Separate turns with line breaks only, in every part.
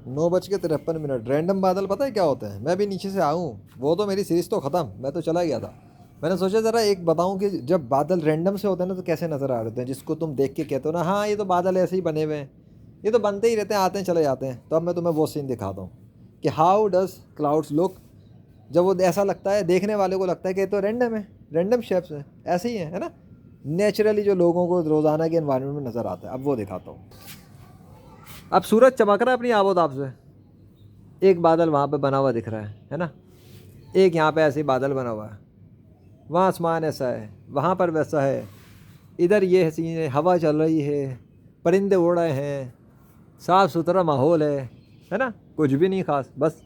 9:53 random بادل پتہ ہے کیا ہوتا ہے؟ میں بھی نیچے سے آؤں، وہ تو میری سیریز تو ختم، میں تو چلا گیا تھا. میں نے سوچا ذرا ایک بتاؤں کہ جب بادل رینڈم سے ہوتے ہیں نا تو کیسے نظر آ رہے ہیں، جس کو تم دیکھ کے کہتے ہو نا ہاں یہ تو بادل ایسے ہی بنے ہوئے ہیں، یہ تو بنتے ہی رہتے ہیں، آتے ہیں چلے جاتے ہیں. تو اب میں تمہیں وہ سین دکھاتا ہوں کہ ہاؤ ڈز کلاؤڈس لک، جب وہ ایسا لگتا ہے دیکھنے والے کو لگتا ہے کہ یہ تو رینڈم ہے، رینڈم شیپس ہیں، ایسے ہی ہیں، ہے نا، نیچرلی جو لوگوں کو روزانہ کے انوائرمنٹ میں نظر آتا ہے. اب وہ دکھاتا ہوں. اب سورج چمک رہا ہے اپنی آب و تاب سے، ایک بادل وہاں پہ بنا ہوا دکھ رہا ہے نا، ایک یہاں پہ ایسے ہی بادل بنا ہوا ہے، وہاں آسمان ایسا ہے، وہاں پر ویسا ہے، ادھر یہ حسین ہے، ہوا چل رہی ہے، پرندے اڑ رہے ہیں، صاف ستھرا ماحول ہے نا، کچھ بھی نہیں خاص، بس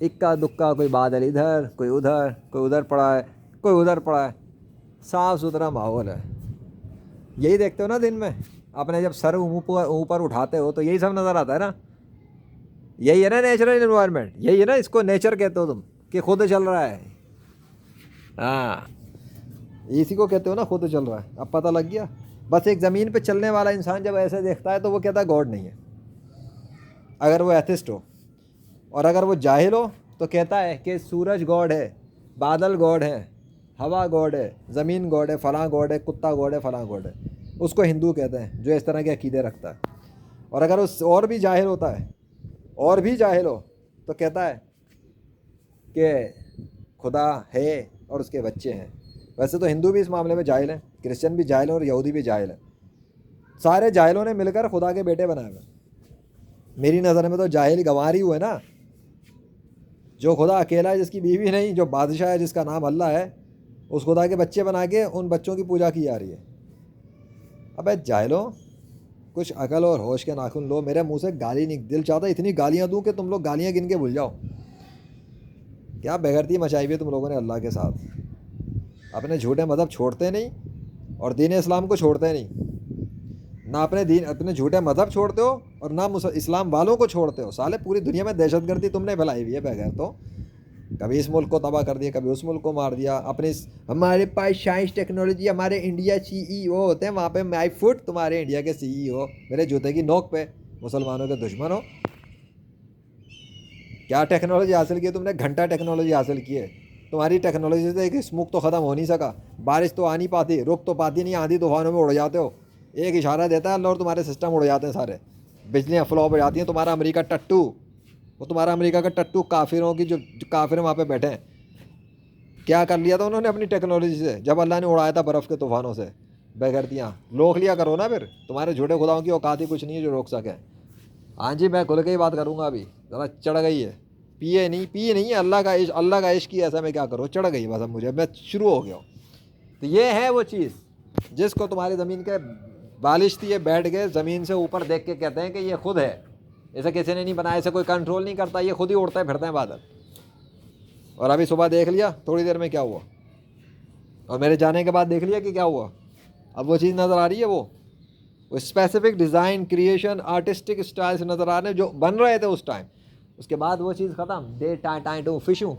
اکا دکا کوئی بادل ادھر کوئی ادھر، کوئی ادھر پڑا ہے کوئی ادھر پڑا ہے، صاف ستھرا ماحول ہے. یہی دیکھتے ہو نا دن میں، اپنے جب سر اوپر اٹھاتے ہو تو یہی سب نظر آتا ہے نا، یہی ہے نا نیچرل انوائرمنٹ، یہی ہے نا، اس کو نیچر کہتے ہو تم کہ خود چل رہا ہے. ہاں اسی کو کہتے ہو نا، خود چل رہا ہے. اب پتہ لگ گیا. بس ایک زمین پہ چلنے والا انسان جب ایسے دیکھتا ہے تو وہ کہتا ہے گاڈ نہیں ہے، اگر وہ ایتھسٹ ہو. اور اگر وہ جاہل ہو تو کہتا ہے کہ سورج گاڈ ہے، بادل گاڈ ہے، ہوا گاڈ ہے، زمین گاڈ ہے، فلاں گاڈ ہے، کتا گاڈ ہے، فلاں گاڈ ہے. اس کو ہندو کہتے ہیں جو اس طرح کے عقیدے رکھتا ہے. اور اگر اس اور بھی جاہل ہوتا ہے، اور بھی جاہل ہو، تو کہتا ہے کہ خدا ہے اور اس کے بچے ہیں. ویسے تو ہندو بھی اس معاملے میں جاہل ہیں، کرسچن بھی جاہل ہیں اور یہودی بھی جاہل ہیں. سارے جاہلوں نے مل کر خدا کے بیٹے بنائے ہوئے. میری نظر میں تو جاہل گنوار ہی ہوئے نا، جو خدا اکیلا ہے، جس کی بیوی نہیں، جو بادشاہ ہے جس کا نام اللہ ہے، اس خدا کے بچے بنا کے ان بچوں کی پوجا کی جا رہی ہے. ابے جاہلوں، کچھ عقل اور ہوش کے ناخن لو. میرے منہ سے گالی نہیں، دل چاہتا اتنی گالیاں دوں کہ تم لوگ گالیاں گن کے بھول جاؤ. کیا بےغیرتی مچائی ہوئی ہے تم لوگوں نے اللہ کے ساتھ. اپنے جھوٹے مذہب چھوڑتے نہیں اور دین اسلام کو چھوڑتے نہیں. نہ اپنے جھوٹے مذہب چھوڑتے ہو اور نہ اسلام والوں کو چھوڑتے ہو. سالے پوری دنیا میں دہشت گردی تم نے پھیلائی ہوئی ہے بغیر تو. کبھی اس ملک کو تباہ کر دیا، کبھی اس ملک کو مار دیا. ہمارے پاس سائنس ٹیکنالوجی، ہمارے انڈیا CEO ہوتے ہیں، وہاں پہ مائی فٹ تمہارے انڈیا کے CEO، میرے جوتے کی نوک پہ مسلمانوں کے دشمن ہو. کیا ٹیکنالوجی حاصل کی ہے تم نے؟ گھنٹہ ٹیکنالوجی حاصل کی ہے. تمہاری ٹیکنالوجی سے ایک اسموک تو ختم ہو نہیں سکا، بارش تو آ نہیں پاتی، رک تو پاتی نہیں، آندھی طوفانوں میں اڑ جاتے ہو. ایک اشارہ دیتا ہے اللہ اور تمہارے سسٹم اڑ جاتے ہیں سارے، بجلیاں فلاپ ہو جاتی ہیں. تمہارا امریکہ ٹٹو، وہ تمہارا امریکہ کا ٹٹو کافروں کی، جو کافر وہاں پہ بیٹھے ہیں، کیا کر لیا تھا انہوں نے اپنی ٹیکنالوجی سے جب اللہ نے اڑایا تھا برف کے طوفانوں سے؟ بےغیرتیاں روک لیا کرو نا پھر. تمہارے جھوٹے خداؤں کی اوقات ہی کچھ نہیں ہے جو روک سکے. ہاں جی میں کھل کے ہی بات کروں گا. ابھی ذرا چڑھ گئی ہے، پیے نہیں ہے. اللہ کا عشق کی ایسا میں کیا کروں، چڑھ گئی بس. اب مجھے میں شروع ہو گیا ہوں. تو یہ ہے وہ چیز جس کو تمہاری زمین کے بالش تھی، یہ بیٹھ گئے زمین سے اوپر دیکھ کے کہتے ہیں کہ یہ خود ہے، اسے کسی نے نہیں بنایا، اسے کوئی کنٹرول نہیں کرتا، یہ خود ہی اڑتے پھرتے ہیں بادل. اور ابھی صبح دیکھ لیا تھوڑی دیر میں کیا ہوا، اور میرے جانے کے بعد دیکھ لیا کہ کیا ہوا. اب وہ چیز نظر آ رہی ہے، وہ specific design, creation, artistic style سے نظر آ رہے ہیں جو بن رہے تھے اس ٹائم. اس کے بعد وہ چیز ختم. دے ٹائیں ٹائیں ٹو فشوں،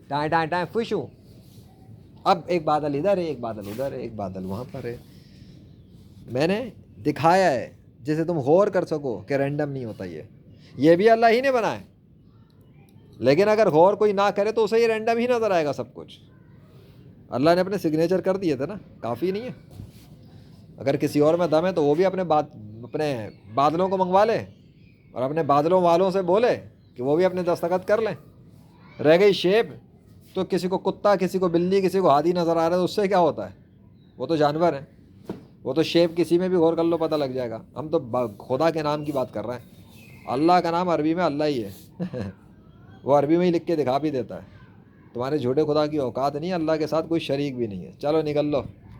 ٹائیں ٹائیں ٹائیں فشوں. اب ایک بادل ادھر ہے، ایک بادل ادھر ہے، ایک بادل وہاں پر ہے. میں نے دکھایا ہے جسے تم غور کر سکو کہ رینڈم نہیں ہوتا. یہ بھی اللہ ہی نے بنایا، لیکن اگر غور کوئی نہ کرے تو اسے یہ رینڈم ہی نظر آئے گا سب کچھ. اللہ نے اپنے سگنیچر کر دیے تھے نا، کافی نہیں ہے. اگر کسی اور میں دم ہے تو وہ بھی اپنے بادلوں کو منگوا لے اور اپنے بادلوں والوں سے بولے کہ وہ بھی اپنے دستخط کر لیں. رہ گئی شیپ، تو کسی کو کتا، کسی کو بلی، کسی کو ہاتھی نظر آ رہا ہے تو اس سے کیا ہوتا ہے؟ وہ تو جانور ہیں. وہ تو شیپ کسی میں بھی غور کر لو پتہ لگ جائے گا. ہم تو خدا کے نام کی بات کر رہے ہیں. اللہ کا نام عربی میں اللہ ہی ہے. وہ عربی میں ہی لکھ کے دکھا بھی دیتا ہے. تمہارے جھوٹے خدا کی اوقات نہیں، اللہ کے ساتھ کوئی شریک بھی نہیں ہے. چلو نکل لو.